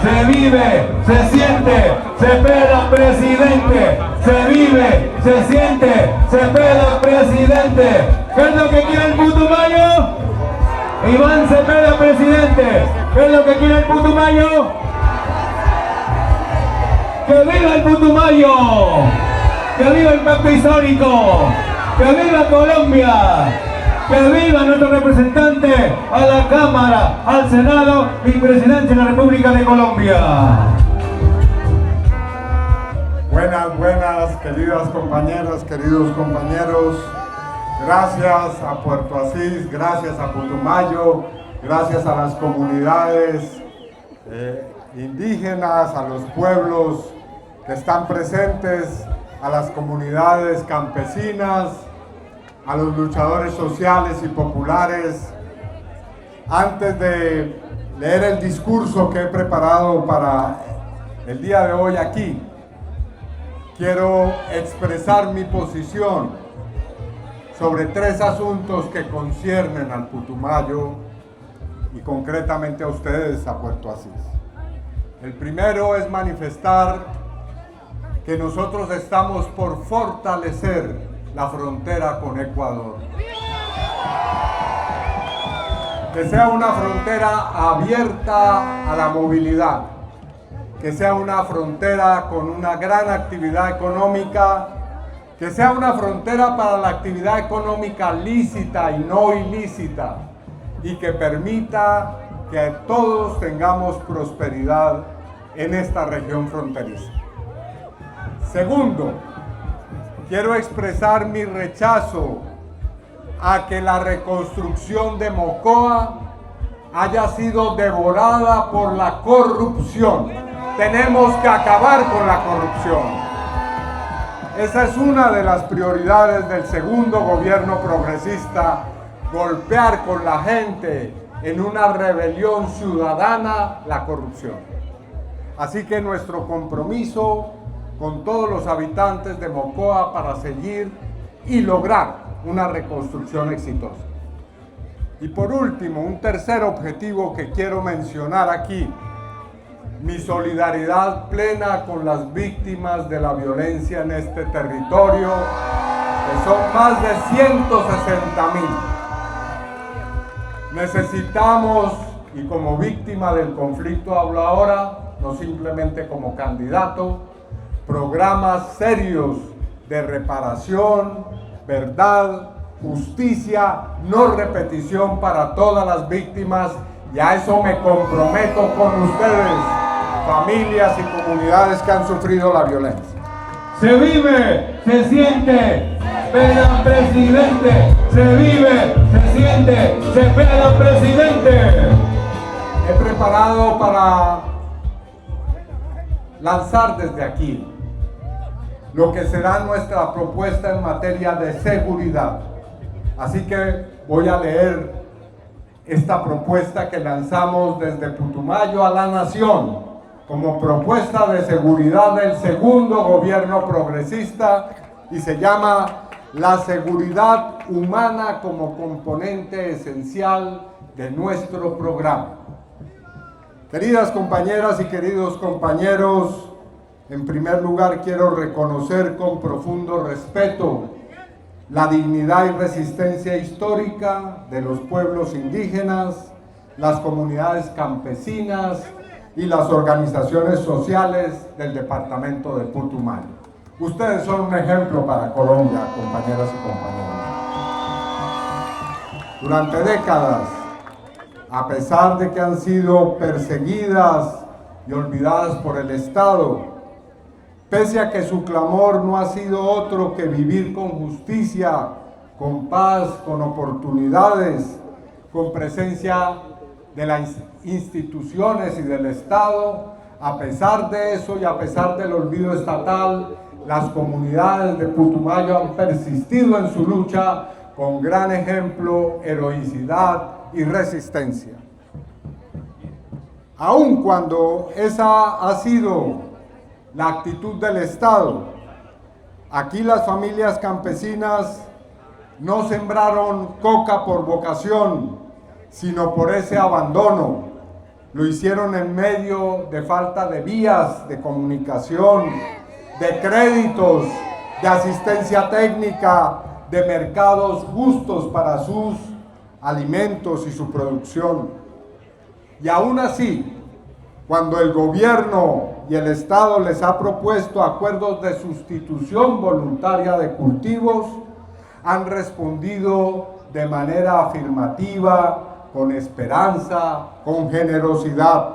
se vive, se siente, Cepeda presidente, se vive, se siente, Cepeda presidente. ¿Qué es lo que quiere el Putumayo? Iván Cepeda presidente. ¿Qué es lo que quiere el Putumayo? ¡Que viva el Putumayo! ¡Que viva el pacto histórico! ¡Que viva Colombia! ¡Que viva nuestro representante a la Cámara, al Senado y Presidencia de la República de Colombia! Buenas, buenas, queridas compañeras, queridos compañeros. Gracias a Puerto Asís, gracias a Putumayo, gracias a las comunidades indígenas, a los pueblos que están presentes, a las comunidades campesinas, a los luchadores sociales y populares. Antes de leer el discurso que he preparado para el día de hoy aquí, quiero expresar mi posición sobre 3 asuntos que conciernen al Putumayo y concretamente a ustedes, a Puerto Asís. El primero es manifestar que nosotros estamos por fortalecer la frontera con Ecuador. Que sea una frontera abierta a la movilidad, que sea una frontera con una gran actividad económica, que sea una frontera para la actividad económica lícita y no ilícita, y que permita que todos tengamos prosperidad en esta región fronteriza. Segundo, quiero expresar mi rechazo a que la reconstrucción de Mocoa haya sido devorada por la corrupción. Tenemos que acabar con la corrupción. Esa es una de las prioridades del segundo gobierno progresista, golpear con la gente en una rebelión ciudadana la corrupción. Así que nuestro compromiso con todos los habitantes de Mocoa para seguir y lograr una reconstrucción exitosa. Y por último, un tercer objetivo que quiero mencionar aquí: mi solidaridad plena con las víctimas de la violencia en este territorio, que son más de 160,000. Necesitamos, y como víctima del conflicto hablo ahora, no simplemente como candidato, programas serios de reparación, verdad, justicia, no repetición para todas las víctimas, y a eso me comprometo con ustedes, familias y comunidades que han sufrido la violencia. Se vive, se siente, Cepeda presidente, se vive, se siente, Cepeda presidente. He preparado para lanzar desde aquí lo que será nuestra propuesta en materia de seguridad. Así que voy a leer esta propuesta que lanzamos desde Putumayo a la nación como propuesta de seguridad del segundo gobierno progresista, y se llama La seguridad humana como componente esencial de nuestro programa. Queridas compañeras y queridos compañeros, en primer lugar quiero reconocer con profundo respeto la dignidad y resistencia histórica de los pueblos indígenas, las comunidades campesinas y las organizaciones sociales del departamento de Putumayo. Ustedes son un ejemplo para Colombia, compañeras y compañeros. Durante décadas, a pesar de que han sido perseguidas y olvidadas por el Estado, pese a que su clamor no ha sido otro que vivir con justicia, con paz, con oportunidades, con presencia de las instituciones y del Estado, a pesar de eso y a pesar del olvido estatal, las comunidades de Putumayo han persistido en su lucha con gran ejemplo, heroicidad y resistencia. Aun cuando esa ha sido la actitud del Estado, aquí las familias campesinas no sembraron coca por vocación, sino por ese abandono. Lo hicieron en medio de falta de vías de comunicación, de créditos, de asistencia técnica, de mercados justos para sus alimentos y su producción. Y aún así, cuando el gobierno y el Estado les ha propuesto acuerdos de sustitución voluntaria de cultivos, han respondido de manera afirmativa, con esperanza, con generosidad,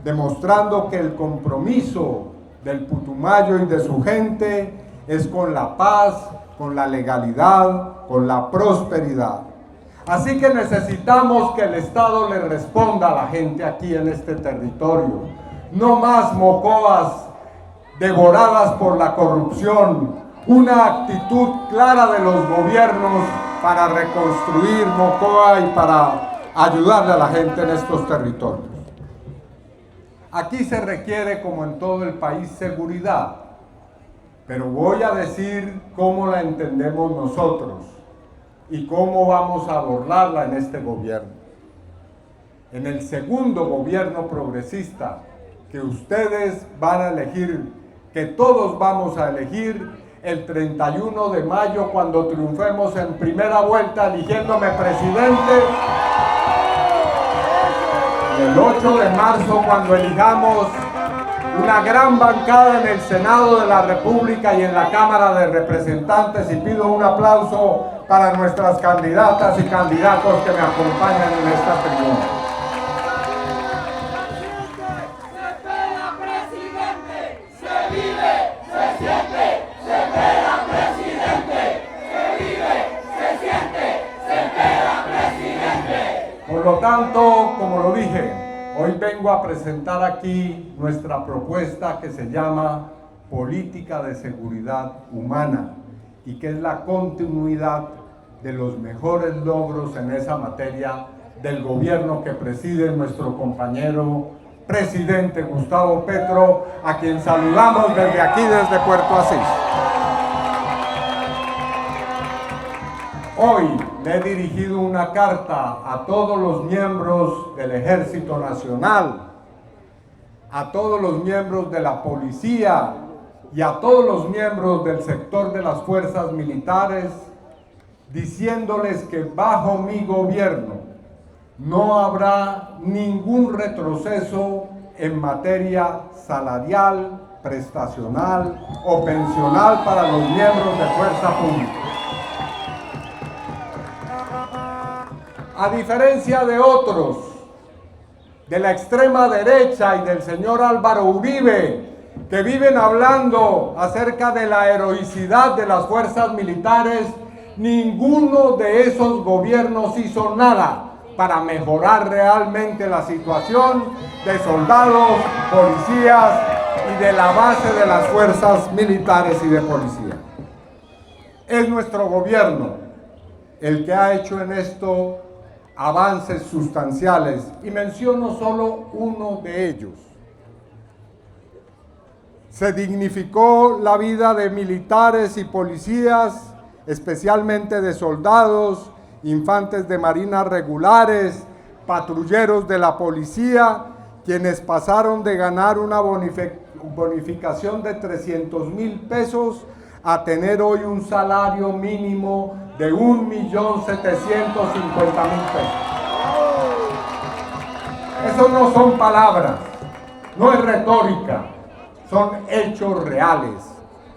demostrando que el compromiso del Putumayo y de su gente es con la paz, con la legalidad, con la prosperidad. Así que necesitamos que el Estado le responda a la gente aquí en este territorio. No más Mocoas devoradas por la corrupción, una actitud clara de los gobiernos para reconstruir Mocoa y para ayudarle a la gente en estos territorios. Aquí se requiere, como en todo el país, seguridad, pero voy a decir cómo la entendemos nosotros y cómo vamos a abordarla en este gobierno. En el segundo gobierno progresista que ustedes van a elegir, que todos vamos a elegir el 31 de mayo cuando triunfemos en primera vuelta eligiéndome presidente, y el 8 de marzo cuando elijamos una gran bancada en el Senado de la República y en la Cámara de Representantes, y pido un aplauso para nuestras candidatas y candidatos que me acompañan en esta tribuna. Por lo tanto, como lo dije, hoy vengo a presentar aquí nuestra propuesta que se llama Política de Seguridad Humana y que es la continuidad de los mejores logros en esa materia del gobierno que preside nuestro compañero presidente Gustavo Petro, a quien saludamos desde aquí, desde Puerto Asís. Hoy le he dirigido una carta a todos los miembros del Ejército Nacional, a todos los miembros de la policía y a todos los miembros del sector de las fuerzas militares, diciéndoles que bajo mi gobierno no habrá ningún retroceso en materia salarial, prestacional o pensional para los miembros de fuerza pública. A diferencia de otros, de la extrema derecha y del señor Álvaro Uribe, que viven hablando acerca de la heroicidad de las fuerzas militares, ninguno de esos gobiernos hizo nada para mejorar realmente la situación de soldados, policías y de la base de las fuerzas militares y de policía. Es nuestro gobierno el que ha hecho en esto avances sustanciales, y menciono solo uno de ellos. Se dignificó la vida de militares y policías, especialmente de soldados, infantes de marina regulares, patrulleros de la policía, quienes pasaron de ganar una bonificación de 300,000 pesos a tener hoy un salario mínimo de 1.750.000 pesos. Eso no son palabras, no es retórica, son hechos reales,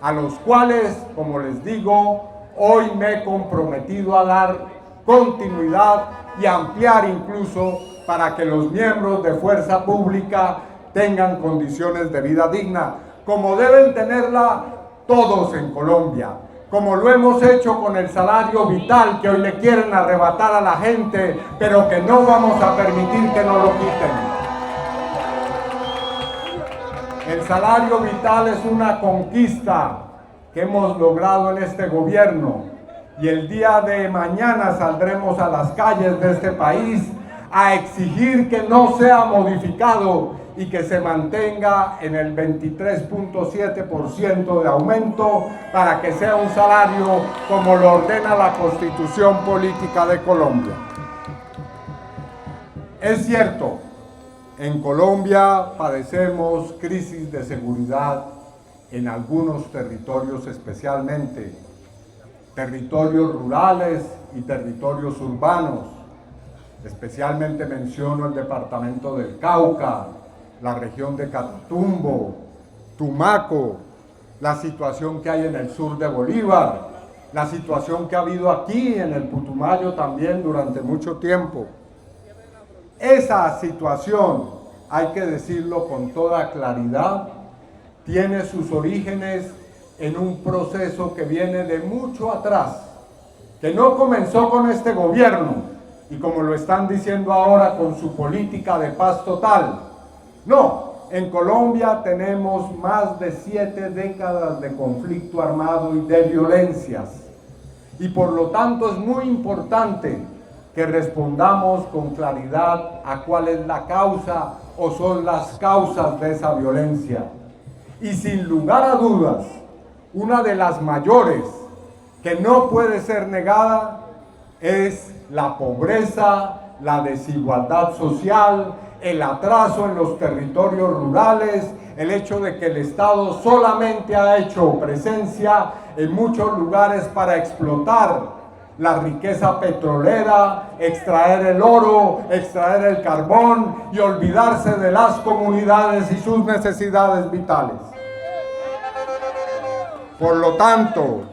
a los cuales, como les digo, hoy me he comprometido a dar continuidad y ampliar incluso para que los miembros de fuerza pública tengan condiciones de vida digna, como deben tenerla todos en Colombia, como lo hemos hecho con el salario vital que hoy le quieren arrebatar a la gente, pero que no vamos a permitir que nos lo quiten. El salario vital es una conquista que hemos logrado en este gobierno, y el día de mañana saldremos a las calles de este país a exigir que no sea modificado y que se mantenga en el 23.7% de aumento para que sea un salario como lo ordena la Constitución Política de Colombia. Es cierto, En Colombia padecemos crisis de seguridad en algunos territorios, especialmente territorios rurales y territorios urbanos. Especialmente menciono el departamento del Cauca, la región de Catatumbo, Tumaco, la situación que hay en el sur de Bolívar, la situación que ha habido aquí en el Putumayo también durante mucho tiempo. Esa situación, hay que decirlo con toda claridad, tiene sus orígenes en un proceso que viene de mucho atrás, que no comenzó con este gobierno y como lo están diciendo ahora con su política de paz total. No, en Colombia tenemos más de 7 décadas de conflicto armado y de violencias y por lo tanto es muy importante que respondamos con claridad a cuál es la causa o son las causas de esa violencia. Y sin lugar a dudas, una de las mayores que no puede ser negada es la pobreza, la desigualdad social, el atraso en los territorios rurales, el hecho de que el Estado solamente ha hecho presencia en muchos lugares para explotar la riqueza petrolera, extraer el oro, extraer el carbón y olvidarse de las comunidades y sus necesidades vitales. Por lo tanto,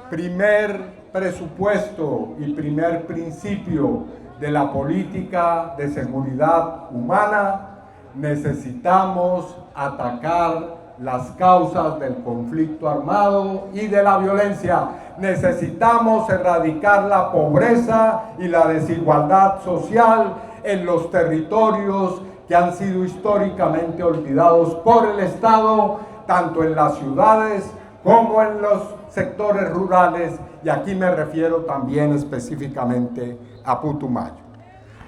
primer presupuesto y primer principio de la política de seguridad humana, necesitamos atacar las causas del conflicto armado y de la violencia. Necesitamos erradicar la pobreza y la desigualdad social en los territorios que han sido históricamente olvidados por el Estado, tanto en las ciudades como en los sectores rurales, y aquí me refiero también específicamente a Putumayo.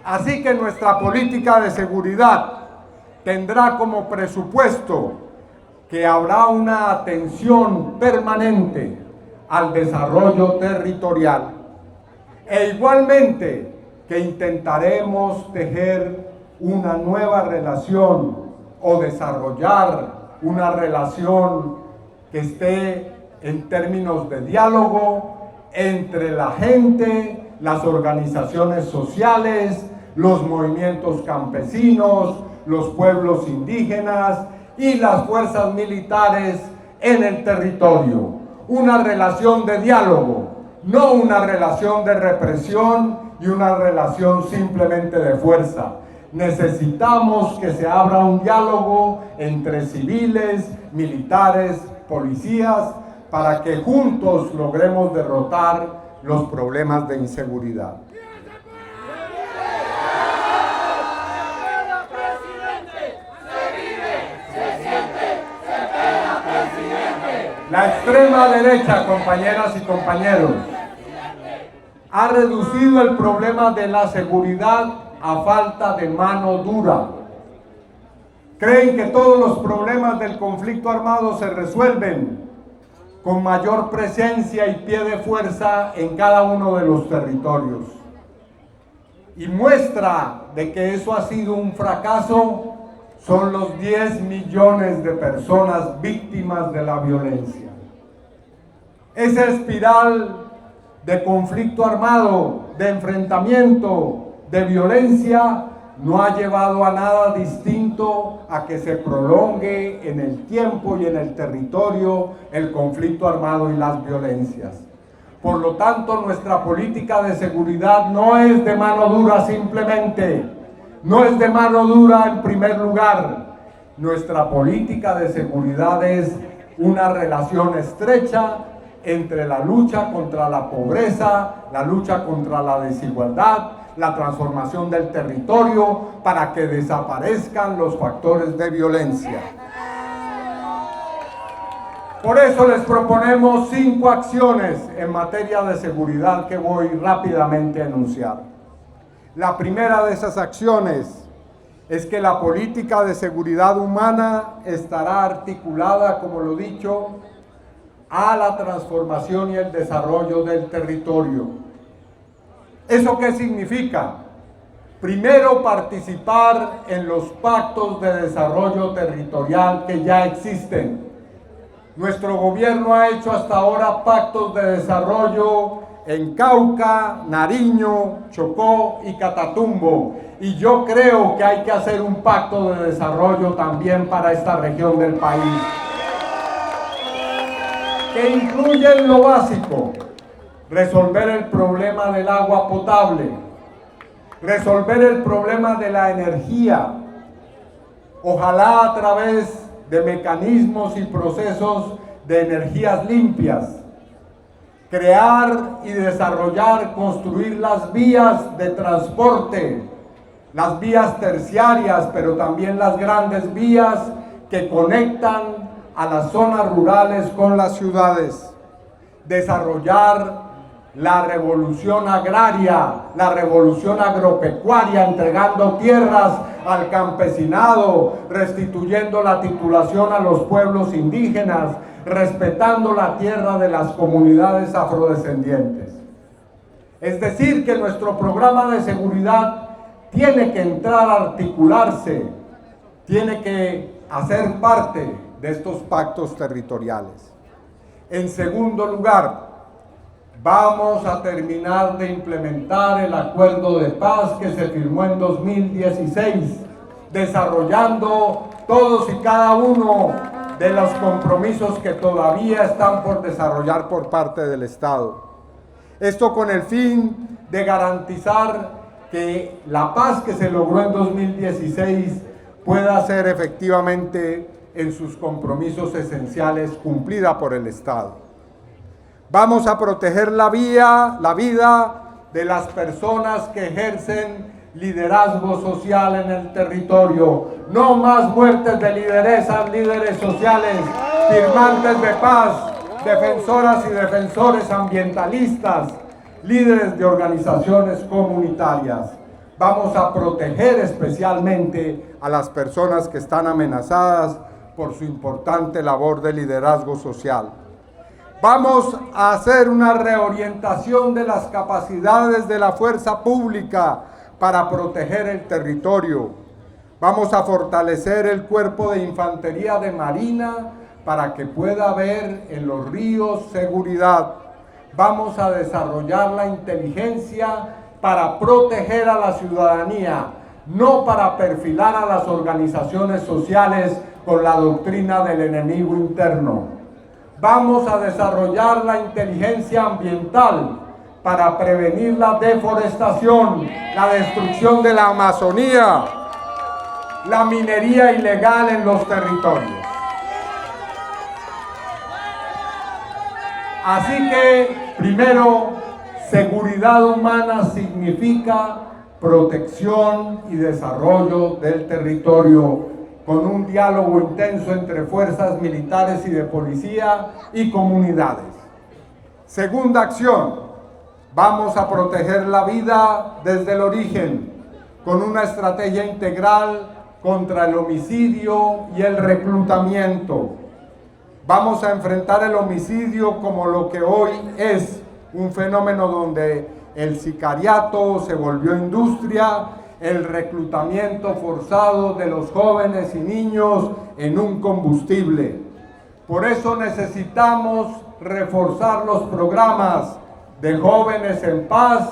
Así que nuestra política de seguridad tendrá como presupuesto que habrá una atención permanente al desarrollo territorial e igualmente que intentaremos tejer una nueva relación o desarrollar una relación que esté en términos de diálogo entre la gente, las organizaciones sociales, los movimientos campesinos, los pueblos indígenas y las fuerzas militares en el territorio. Una relación de diálogo, no una relación de represión y una relación simplemente de fuerza. Necesitamos que se abra un diálogo entre civiles, militares, policías, para que juntos logremos derrotar los problemas de inseguridad. La extrema derecha, compañeras y compañeros, ha reducido el problema de la seguridad a falta de mano dura. Creen que todos los problemas del conflicto armado se resuelven con mayor presencia y pie de fuerza en cada uno de los territorios. Y muestra de que eso ha sido un fracaso son los 10 millones de personas víctimas de la violencia. Esa espiral de conflicto armado, de enfrentamiento, de violencia, no ha llevado a nada distinto a que se prolongue en el tiempo y en el territorio el conflicto armado y las violencias. Por lo tanto, nuestra política de seguridad no es de mano dura simplemente, no es de mano dura en primer lugar. Nuestra política de seguridad es una relación estrecha entre la lucha contra la pobreza, la lucha contra la desigualdad, la transformación del territorio para que desaparezcan los factores de violencia. Por eso les proponemos 5 acciones en materia de seguridad que voy rápidamente a enunciar. La primera de esas acciones es que la política de seguridad humana estará articulada, como lo he dicho, a la transformación y el desarrollo del territorio. ¿Eso qué significa? Primero, participar en los pactos de desarrollo territorial que ya existen. Nuestro gobierno ha hecho hasta ahora pactos de desarrollo en Cauca, Nariño, Chocó y Catatumbo. Y yo creo que hay que hacer un pacto de desarrollo también para esta región del país, que incluye en lo básico: resolver el problema del agua potable, resolver el problema de la energía, ojalá a través de mecanismos y procesos de energías limpias, crear y desarrollar, construir las vías de transporte, las vías terciarias, pero también las grandes vías que conectan a las zonas rurales con las ciudades, desarrollar la revolución agraria, la revolución agropecuaria, entregando tierras al campesinado, restituyendo la titulación a los pueblos indígenas, respetando la tierra de las comunidades afrodescendientes. Es decir, que nuestro programa de seguridad tiene que entrar a articularse, tiene que hacer parte de estos pactos territoriales. En segundo lugar, vamos a terminar de implementar el acuerdo de paz que se firmó en 2016, desarrollando todos y cada uno de los compromisos que todavía están por desarrollar por parte del Estado. Esto con el fin de garantizar que la paz que se logró en 2016 pueda ser efectivamente en sus compromisos esenciales cumplida por el Estado. Vamos a proteger la vida de las personas que ejercen liderazgo social en el territorio. No más muertes de lideresas, líderes sociales, firmantes de paz, defensoras y defensores ambientalistas, líderes de organizaciones comunitarias. Vamos a proteger especialmente a las personas que están amenazadas por su importante labor de liderazgo social. Vamos a hacer una reorientación de las capacidades de la fuerza pública para proteger el territorio. Vamos a fortalecer el cuerpo de infantería de marina para que pueda haber en los ríos seguridad. Vamos a desarrollar la inteligencia para proteger a la ciudadanía, no para perfilar a las organizaciones sociales con la doctrina del enemigo interno. Vamos a desarrollar la inteligencia ambiental para prevenir la deforestación, la destrucción de la Amazonía, la minería ilegal en los territorios. Así que, primero, seguridad humana significa protección y desarrollo del territorio, con un diálogo intenso entre fuerzas militares y de policía y comunidades. Segunda acción, vamos a proteger la vida desde el origen, con una estrategia integral contra el homicidio y el reclutamiento. Vamos a enfrentar el homicidio como lo que hoy es, un fenómeno donde el sicariato se volvió industria, el reclutamiento forzado de los jóvenes y niños en un combustible. Por eso necesitamos reforzar los programas de Jóvenes en Paz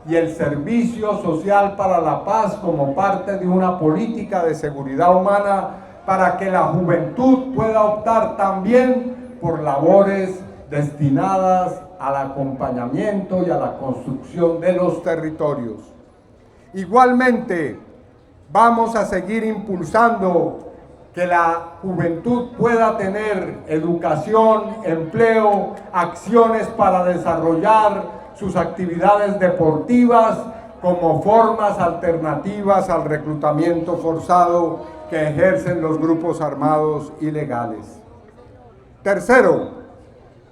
y el Servicio Social para la Paz como parte de una política de seguridad humana para que la juventud pueda optar también por labores destinadas al acompañamiento y a la construcción de los territorios. Igualmente, vamos a seguir impulsando que la juventud pueda tener educación, empleo, acciones para desarrollar sus actividades deportivas como formas alternativas al reclutamiento forzado que ejercen los grupos armados ilegales. Tercero,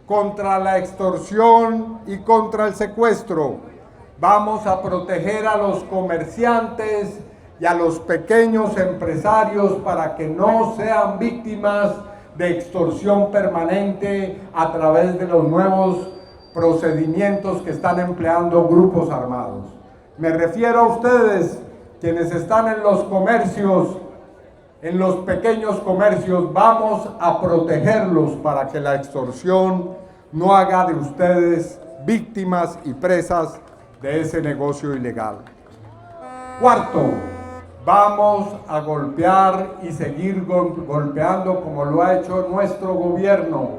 contra la extorsión y contra el secuestro. Vamos a proteger a los comerciantes y a los pequeños empresarios para que no sean víctimas de extorsión permanente a través de los nuevos procedimientos que están empleando grupos armados. Me refiero a ustedes quienes están en los comercios, en los pequeños comercios, vamos a protegerlos para que la extorsión no haga de ustedes víctimas y presas de ese negocio ilegal. Cuarto, vamos a golpear y seguir golpeando, como lo ha hecho nuestro gobierno,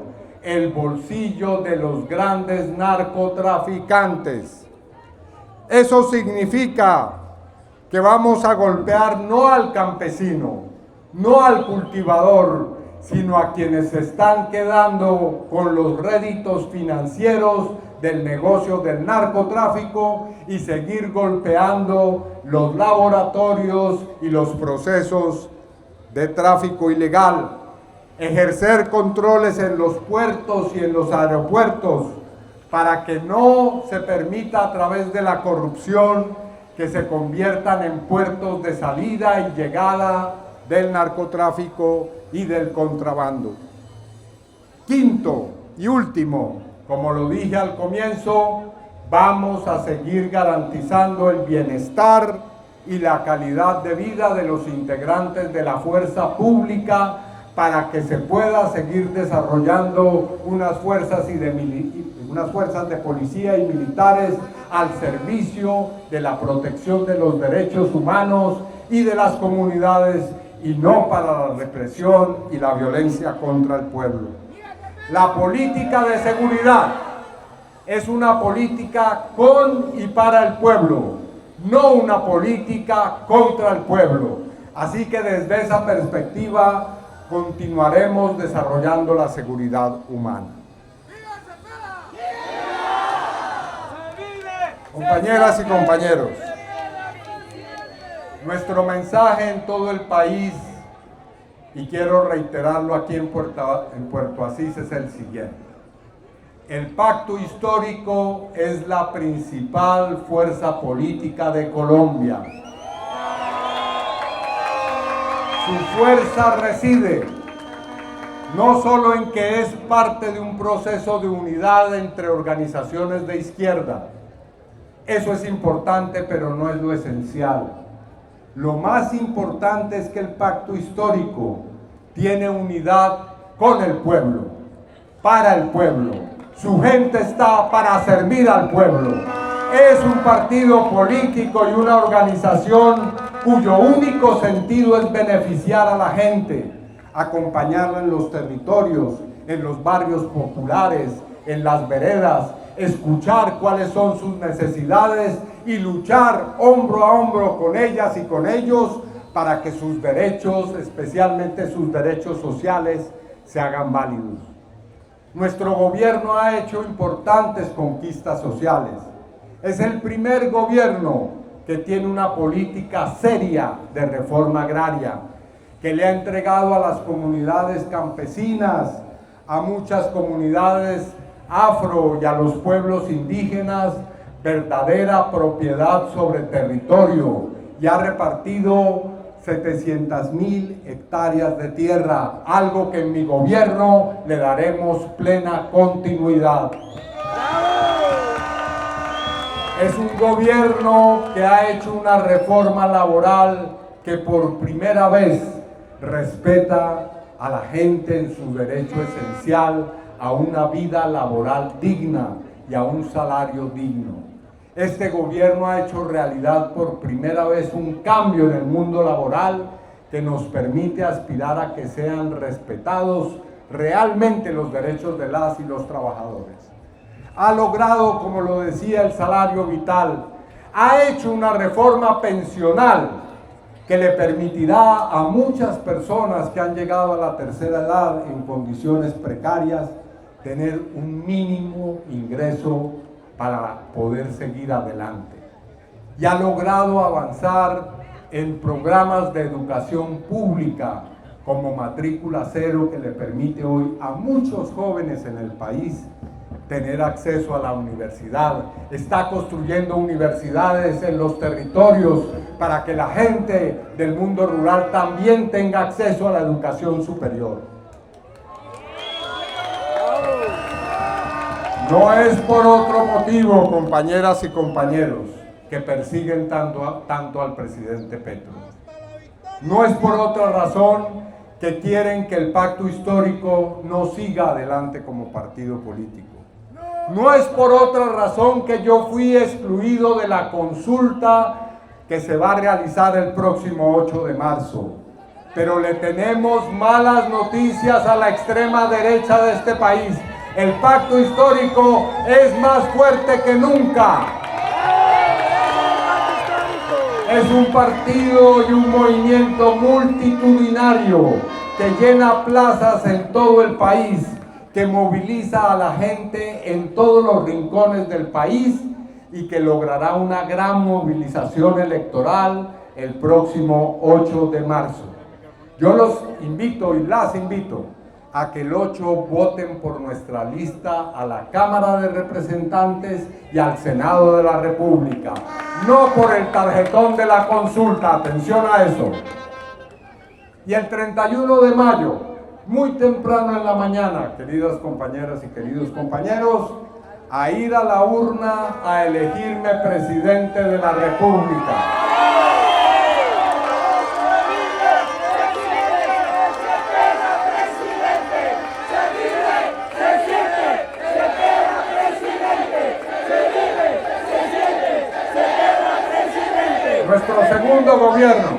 el bolsillo de los grandes narcotraficantes. Eso significa que vamos a golpear no al campesino, no al cultivador, sino a quienes se están quedando con los réditos financieros del negocio del narcotráfico y seguir golpeando los laboratorios y los procesos de tráfico ilegal. Ejercer controles en los puertos y en los aeropuertos para que no se permita a través de la corrupción que se conviertan en puertos de salida y llegada del narcotráfico y del contrabando. Quinto y último, como lo dije al comienzo, vamos a seguir garantizando el bienestar y la calidad de vida de los integrantes de la fuerza pública para que se pueda seguir desarrollando unas fuerzas de policía y militares al servicio de la protección de los derechos humanos y de las comunidades y no para la represión y la violencia contra el pueblo. La política de seguridad es una política con y para el pueblo, no una política contra el pueblo. Así que desde esa perspectiva continuaremos desarrollando la seguridad humana. Compañeras y compañeros, nuestro mensaje en todo el país, y quiero reiterarlo aquí en Puerto Asís, es el siguiente. El pacto histórico es la principal fuerza política de Colombia. Su fuerza reside no solo en que es parte de un proceso de unidad entre organizaciones de izquierda. Eso es importante, pero no es lo esencial. Lo más importante es que el pacto histórico tiene unidad con el pueblo, para el pueblo. Su gente está para servir al pueblo. Es un partido político y una organización cuyo único sentido es beneficiar a la gente, acompañarla en los territorios, en los barrios populares, en las veredas, escuchar cuáles son sus necesidades y luchar hombro a hombro con ellas y con ellos para que sus derechos, especialmente sus derechos sociales, se hagan válidos. Nuestro gobierno ha hecho importantes conquistas sociales. Es el primer gobierno que tiene una política seria de reforma agraria, que le ha entregado a las comunidades campesinas, a muchas comunidades afro y a los pueblos indígenas, verdadera propiedad sobre territorio, y ha repartido 700.000 hectáreas de tierra, algo que en mi gobierno le daremos plena continuidad. Es un gobierno que ha hecho una reforma laboral que por primera vez respeta a la gente en su derecho esencial a una vida laboral digna y a un salario digno. Este gobierno ha hecho realidad por primera vez un cambio en el mundo laboral que nos permite aspirar a que sean respetados realmente los derechos de las y los trabajadores. Ha logrado, como lo decía, el salario vital. Ha hecho una reforma pensional que le permitirá a muchas personas que han llegado a la tercera edad en condiciones precarias tener un mínimo ingreso para poder seguir adelante. Y ha logrado avanzar en programas de educación pública como Matrícula Cero, que le permite hoy a muchos jóvenes en el país tener acceso a la universidad. Está construyendo universidades en los territorios para que la gente del mundo rural también tenga acceso a la educación superior. No es por otro motivo, compañeras y compañeros, que persiguen tanto al presidente Petro. No es por otra razón que quieren que el pacto histórico no siga adelante como partido político. No es por otra razón que yo fui excluido de la consulta que se va a realizar el próximo 8 de marzo. Pero le tenemos malas noticias a la extrema derecha de este país. El pacto histórico es más fuerte que nunca. Es un partido y un movimiento multitudinario que llena plazas en todo el país, que moviliza a la gente en todos los rincones del país y que logrará una gran movilización electoral el próximo 8 de marzo. Yo los invito y las invito a que el 8 voten por nuestra lista a la Cámara de Representantes y al Senado de la República, no por el tarjetón de la consulta, atención a eso. Y el 31 de mayo, muy temprano en la mañana, queridas compañeras y queridos compañeros, a ir a la urna a elegirme presidente de la República. Nuestro segundo gobierno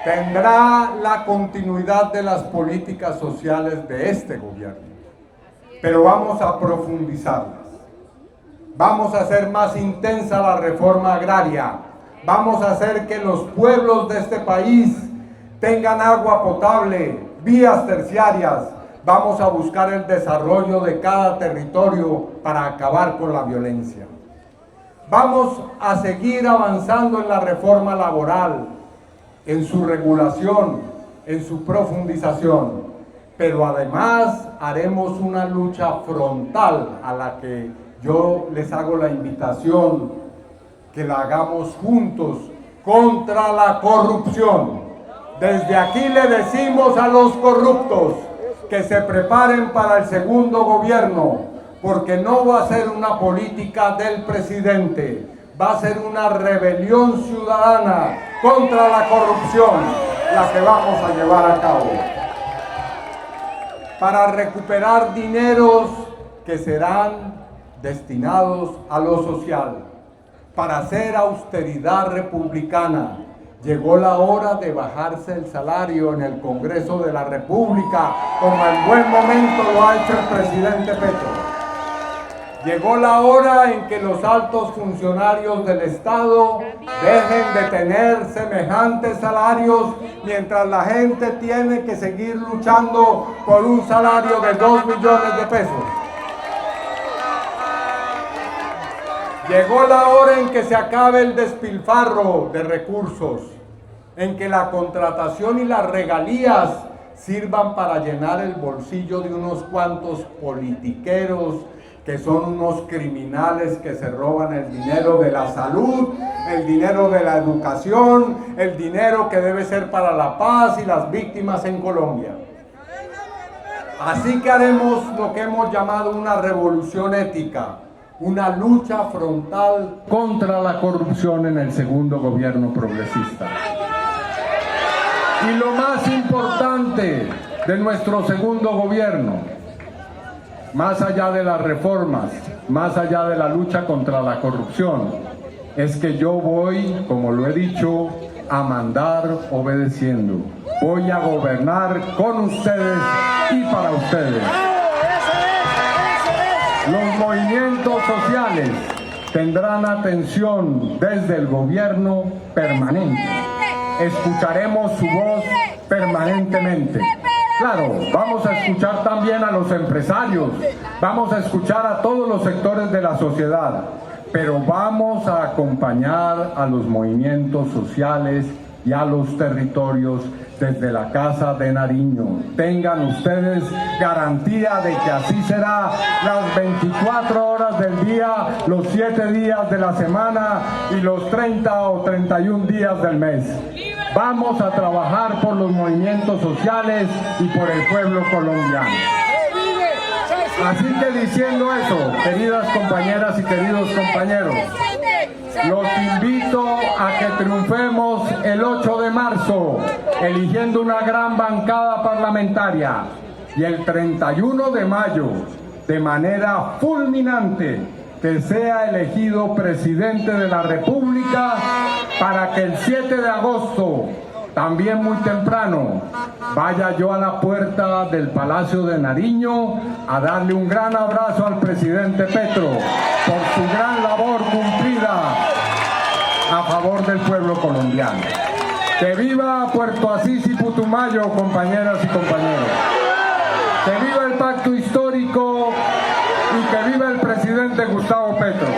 tendrá la continuidad de las políticas sociales de este gobierno, pero vamos a profundizarlas. Vamos a hacer más intensa la reforma agraria. Vamos a hacer que los pueblos de este país tengan agua potable, vías terciarias. Vamos a buscar el desarrollo de cada territorio para acabar con la violencia. Vamos a seguir avanzando en la reforma laboral, en su regulación, en su profundización, pero además haremos una lucha frontal a la que yo les hago la invitación, que la hagamos juntos contra la corrupción. Desde aquí le decimos a los corruptos que se preparen para el segundo gobierno, porque no va a ser una política del presidente, va a ser una rebelión ciudadana contra la corrupción la que vamos a llevar a cabo. Para recuperar dineros que serán destinados a lo social, para hacer austeridad republicana. Llegó la hora de bajarse el salario en el Congreso de la República, como en buen momento lo ha hecho el presidente Petro. Llegó la hora en que los altos funcionarios del Estado dejen de tener semejantes salarios mientras la gente tiene que seguir luchando por un salario de 2 millones de pesos. Llegó la hora en que se acabe el despilfarro de recursos, en que la contratación y las regalías sirvan para llenar el bolsillo de unos cuantos politiqueros que son unos criminales que se roban el dinero de la salud, el dinero de la educación, el dinero que debe ser para la paz y las víctimas en Colombia. Así que haremos lo que hemos llamado una revolución ética, una lucha frontal contra la corrupción en el segundo gobierno progresista. Y lo más importante de nuestro segundo gobierno, más allá de las reformas, más allá de la lucha contra la corrupción, es que yo voy, como lo he dicho, a mandar obedeciendo. Voy a gobernar con ustedes y para ustedes. Los movimientos sociales tendrán atención desde el gobierno permanente. Escucharemos su voz permanentemente. Claro, vamos a escuchar también a los empresarios, vamos a escuchar a todos los sectores de la sociedad, pero vamos a acompañar a los movimientos sociales y a los territorios desde la Casa de Nariño. Tengan ustedes garantía de que así será las 24 horas del día, los 7 días de la semana y los 30 o 31 días del mes. Vamos a trabajar por los movimientos sociales y por el pueblo colombiano. Así que diciendo eso, queridas compañeras y queridos compañeros, los invito a que triunfemos el 8 de marzo, eligiendo una gran bancada parlamentaria, y el 31 de mayo, de manera fulminante, que sea elegido presidente de la República, para que el 7 de agosto, también muy temprano, vaya yo a la puerta del Palacio de Nariño a darle un gran abrazo al presidente Petro por su gran labor cumplida a favor del pueblo colombiano. ¡Que viva Puerto Asís y Putumayo, compañeras y compañeros! ¡Que viva el pacto histórico y que viva el presidente Gustavo Petro!